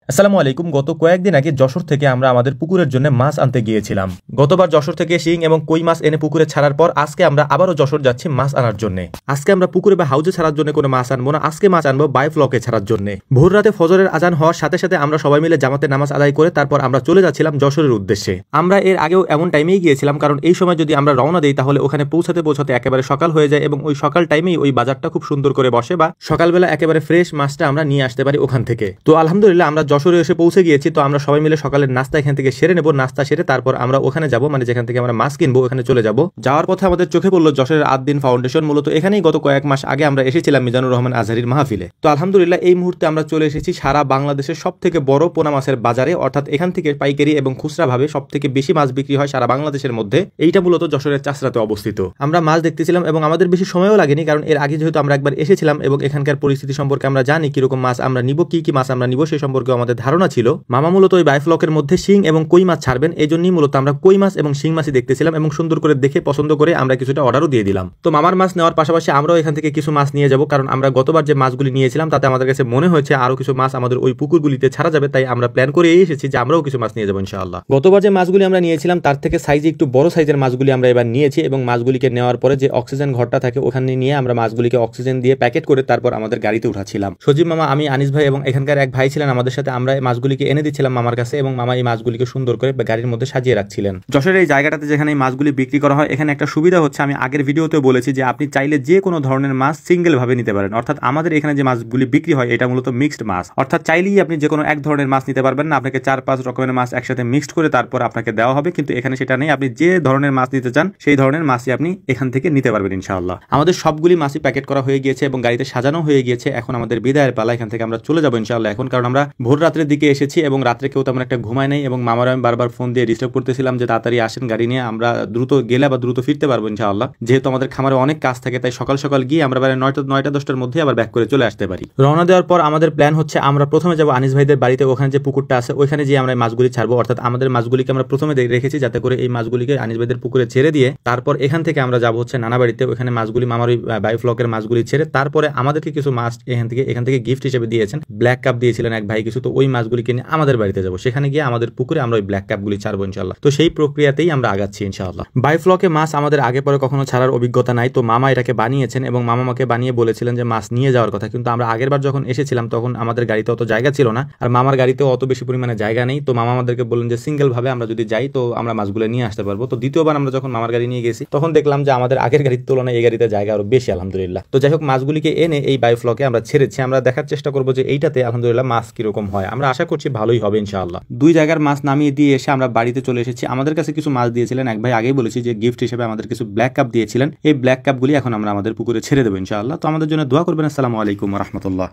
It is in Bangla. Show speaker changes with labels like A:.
A: আসসালামু আলাইকুম। গত কয়েকদিন আগে যশোর থেকে আমরা আমাদের পুকুরের জন্য মাছ আনতে গিয়েছিলাম। গতবার যশোর থেকে শিং এবং কই মাছ এনে পুকুরে ছাড়ার পর আজকে আমরা আবারও যশোর যাচ্ছি মাছ আনার জন্য। আজকে আমরা পুকুরে বা হাউজে ছাড়ার জন্য কোনো মাছ আনবো না, আজকে মাছ আনবো বায়োফ্লকে ছাড়ার জন্য। ভোর রাতে ফজরের আজান হওয়ার সাথে সাথে আমরা সবাই মিলে জামাতে নামাজ আদায় করে তারপর আমরা চলে যাচ্ছিলাম যশোরের উদ্দেশ্যে। আমরা এর আগেও এমন টাইমেই গিয়েছিলাম, কারণ এই সময় যদি আমরা রওনা দিই তাহলে ওখানে পৌঁছাতে একেবারে সকাল হয়ে যায় এবং ওই সকাল টাইমেই ওই বাজারটা খুব সুন্দর করে বসে বা সকালবেলা একেবারে ফ্রেশ মাছটা আমরা নিয়ে আসতে পারি ওখান থেকে। তো আলহামদুলিল্লাহ আমরা যশোরে এসে পৌঁছে গিয়েছি। তো আমরা সবাই মিলে সকালের নাস্তা এখান থেকে সেরে নেব, নাস্তা সেরে তারপর আমরা ওখানে যাব, মানে যেখান থেকে আমরা মাছ কিনবো ওখানে চলে যাব। যাওয়ার পথে আমাদের চোখে পড়লো যশোরের আদ্দিন ফাউন্ডেশন। মূলত এখানেই গত কয়েক মাস আগে আমরা এসেছিলাম মিজানুর রহমান আজহারির মাহফিলে। তো আলহামদুলিল্লাহ এই মুহূর্তে আমরা চলে এসেছি সারা বাংলাদেশের সব থেকে বড় পোনা মাছের বাজারে, অর্থাৎ এখান থেকে পাইকারি এবং খুচরা ভাবে সব থেকে বেশি মাছ বিক্রি হয় সারা বাংলাদেশের মধ্যে। এইটা মূলত যশোরের চাষরাতে অবস্থিত। আমরা মাছ দেখতেছিলাম এবং আমাদের বেশি সময়ও লাগেনি, কারণ এর আগে যেহেতু আমরা একবার এসেছিলাম এবং এখানকার পরিস্থিতি সম্পর্কে আমরা জানি কিরকম মাছ আমরা নিব, কি মাছ আমরা নিব সেই সম্পর্কে আমাদের ধারণা ছিল। মামা মূলত ওই বায়োফ্লকের মধ্যে শিং এবং কই মাছ ছাড়বেন, এই জন্যই মূলত আমরা কই মাছ এবং শিং মাছই দেখতেছিলাম এবং সুন্দর করে দেখে পছন্দ করে আমরা কিছুটা অর্ডারও দিয়ে দিলাম। তো মামার মাছ নেওয়ার পাশাপাশি আমরাও এখান থেকে কিছু মাছ নিয়ে যাব, কারণ আমরা গতবার যে মাছগুলি নিয়েছিলাম তাতে আমাদের কাছে মনে হয়েছে আরো কিছু মাছ আমাদের ওই পুকুরগুলিতে ছাড়া যাবে, তাই আমরা প্ল্যান করে এসেছি যে আমরাও কিছু মাছ নিয়ে যাবো ইনশাআল্লাহ। গতবার যে মাছগুলি আমরা নিয়েছিলাম তার থেকে সাইজে একটু বড় সাইজের মাছগুলি আমরা এবার নিয়েছি এবং মাছগুলিকে নেওয়ার পরে যে অক্সিজেন ঘরটা থাকে ওখানে নিয়ে আমরা মাছগুলিকে অক্সিজেন দিয়ে প্যাকেট করে তারপর আমাদের গাড়িতে উঠাচ্ছিলাম। সজীব মামা, আমি, আনিস ভাই এবং এখানকার এক ভাই ছিলেন আমাদের সাথে, আমরা এই মাছগুলিকে এনে দিচ্ছিলাম মামার কাছে এবং মামা এই মাছগুলিকে সুন্দর করে গাড়ির মধ্যে সাজিয়ে রাখছিলেন। যশোরের এই জায়গাটাতে যেখানে এই মাছগুলি বিক্রি করা হয় এখানে একটা সুবিধা হচ্ছে, আমি আগের ভিডিওতেও বলেছি যে আপনি চাইলে যে কোনো ধরনের মাছ সিঙ্গেল ভাবে নিতে পারেন। অর্থাৎ আমাদের এখানে যে মাছগুলি বিক্রি হয় এটা মূলত মিক্সড মাছ, অর্থাৎ চাইলেই আপনি যে কোনো এক ধরনের মাছ নিতে পারবেন না, আপনাকে 4-5 রকমের মাছ একসাথে মিক্সড করে তারপর আপনাকে দেওয়া হবে। কিন্তু এখানে সেটা নেই, আপনি যে ধরনের মাছ নিতে চান সেই ধরনের মাছই আপনি এখান থেকে নিতে পারবেন ইনশাআল্লাহ। আমাদের সবগুলি মাছই প্যাকেট করা হয়ে গিয়েছে এবং গাড়িতে সাজানো হয়ে গিয়েছে। এখন আমাদের বিদায়ের পালা, এখান থেকে আমরা চলে যাবো ইনশাআল্লাহ এখন, কারণ আমরা ভোর রাত্রের দিকে এসেছি এবং রাত্রে কেউ তেমন একটা ঘুমায় নাই এবং মামার আমি বারবার ফোন দিয়ে ডিস্টার্ব করতেছিলাম যে তাড়াতাড়ি আসেন গাড়ি নিয়ে, আমরা দ্রুত গেলে বা দ্রুত ফিরতে পারবো ইনশাআল্লাহ। যেহেতু আমাদের খামারে অনেক কাজ থাকে তাই সকাল সকাল গিয়ে আমরা প্রায় 9টা-10টার মধ্যে আবার ব্যাক করে চলে আসতে পারি। রওনা দেওয়ার পর আমাদের প্ল্যান হচ্ছে আমরা প্রথমে যাবো আনিস ভাইদের বাড়িতে, ওখানে যে পুকুরটা আছে ওইখানে গিয়ে আমরা মাছগুলি ছাড়বো। অর্থাৎ আমাদের মাছগুলিকে আমরা প্রথমে রেখেছি যাতে করে এই মাছগুলিকে আনিস ভাইদের পুকুরে ছেড়ে দিয়ে তারপর এখান থেকে আমরা যাবো হচ্ছে নানা বাড়িতে, ওখানে মাছগুলি মামার ওই বায়োফ্লকের মাছগুলি ছেড়ে তারপরে আমাদেরকে কিছু মাছ এখান থেকে গিফট হিসেবে দিয়েছেন, ব্ল্যাক কাপ দিয়েছিলেন এক ভাই কিছু, তো ওই মাছগুলিকে নিয়ে আমাদের বাড়িতে যাবো, সেখানে গিয়ে আমাদের পুকুরে আমরা ওই ব্ল্যাক কাপগুলি ছাড়বো ইনশাআল্লাহ। তো সেই প্রক্রিয়াতেই আমরা আগাচ্ছি ইনশাআল্লাহ। বায়োফ্লকে মাছ আমাদের আগে পরে কখনো ছাড়ার অভিজ্ঞতা নাই, তো মামা এটাকে বানিয়েছেন এবং মামা আমাকে বানিয়ে বলেছিলেন যে মাছ নিয়ে যাওয়ার কথা, কিন্তু আমরা আগের বার যখন এসেছিলাম তখন আমাদের গাড়িতে অত জায়গা ছিল না আর মামার গাড়িতেও অত বেশি পরিমাণে জায়গা নেই। তো মামা আমাদেরকে বললেন যে সিঙ্গেল ভাবে আমরা যদি যাই তো আমরা মাছগুলো নিয়ে আসতে পারবো। তো দ্বিতীয়বার আমরা যখন মামার গাড়ি নিয়ে গেছি তখন দেখলাম যে আমাদের আগের গাড়ির তুলনায় এই গাড়িতে জায়গা আরো বেশি আলহামদুলিল্লাহ। তো যাই হোক মাছগুলিকে এনে এই বায়োফ্লকে আমরা ছেড়েছি, আমরা দেখার চেষ্টা করবো যে এইটাতে আলহামদুলিল্লাহ মাছ কিরকম হয়, আমরা আশা করছি ভালোই হবে ইনশাআল্লাহ। দুই জায়গার মাছ নামিয়ে দিয়ে এসে আমরা বাড়িতে চলে এসেছি। আমাদের কাছে কিছু মাছ দিয়েছিলেন এক ভাই, আগেই বলেছি যে গিফট হিসেবে আমাদের কিছু ব্ল্যাক কাপ দিয়েছিলেন, এই ব্ল্যাক কাপগুলি এখন আমরা আমাদের পুকুরে ছেড়ে দেবো ইনশাআল্লাহ। তো আমাদের জন্য দোয়া করবেন। আসসালামু আলাইকুম ওয়া রাহমাতুল্লাহ।